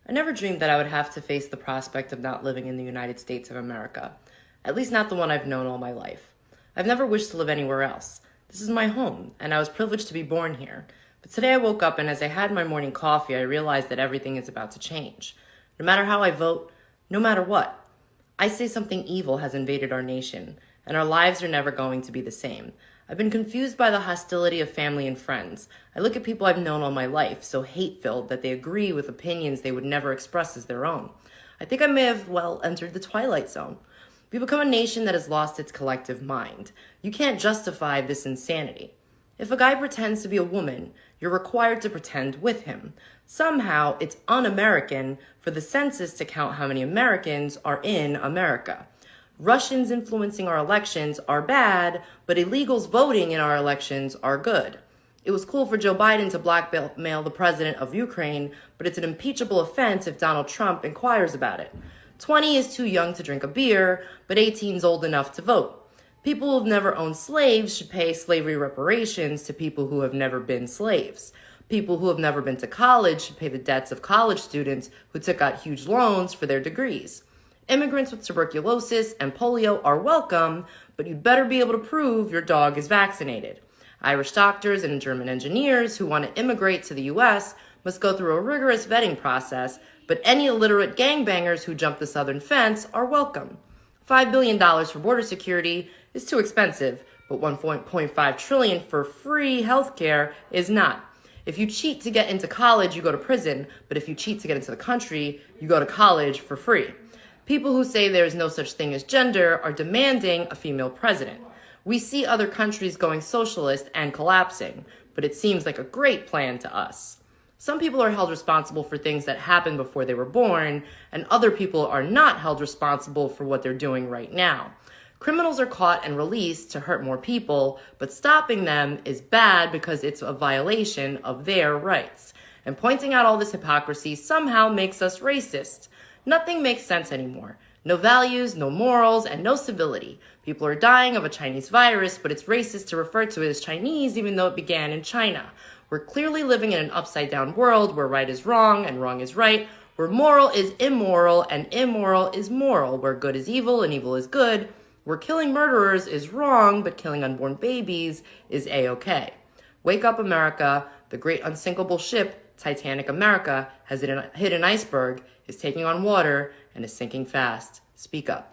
I never dreamed that I would have to face the prospect of not living in the United States of America, at least not the one I've known all my life. I've never wished to live anywhere else. This is my home, and I was privileged to be born here. But today I woke up, and as I had my morning coffee, I realized that everything is about to change. No matter how I vote, no matter what, I say something evil has invaded our nation, and our lives are never going to be the same. I've been confused by the hostility of family and friends. I look at people I've known all my life, so hate-filled that they agree with opinions they would never express as their own. I think I may have, entered the twilight zone. We become a nation that has lost its collective mind. You can't justify this insanity. If a guy pretends to be a woman, you're required to pretend with him. Somehow, it's un-American for the census to count how many Americans are in America. Russians influencing our elections are bad, but illegals voting in our elections are good. It was cool for Joe Biden to blackmail the president of Ukraine, but it's an impeachable offense if Donald Trump inquires about it. 20 is too young to drink a beer, but 18 is old enough to vote. People who have never owned slaves should pay slavery reparations to people who have never been slaves. People who have never been to college should pay the debts of college students who took out huge loans for their degrees. Immigrants with tuberculosis and polio are welcome, but you'd better be able to prove your dog is vaccinated. Irish doctors and German engineers who want to immigrate to the U.S. must go through a rigorous vetting process, but any illiterate gangbangers who jump the southern fence are welcome. $5 billion for border security is too expensive, but $1.5 trillion for free healthcare is not. If you cheat to get into college, you go to prison, but if you cheat to get into the country, you go to college for free. People who say there is no such thing as gender are demanding a female president. We see other countries going socialist and collapsing, but it seems like a great plan to us. Some people are held responsible for things that happened before they were born, and other people are not held responsible for what they're doing right now. Criminals are caught and released to hurt more people, but stopping them is bad because it's a violation of their rights. And pointing out all this hypocrisy somehow makes us racist. Nothing makes sense anymore. No values, no morals, and no civility. People are dying of a Chinese virus, but it's racist to refer to it as Chinese even though it began in China. We're clearly living in an upside-down world where right is wrong and wrong is right, where moral is immoral and immoral is moral, where good is evil and evil is good, where killing murderers is wrong but killing unborn babies is A-okay. Wake up, America. The great unsinkable ship, Titanic America, has hit an iceberg, is taking on water, and is sinking fast. Speak up.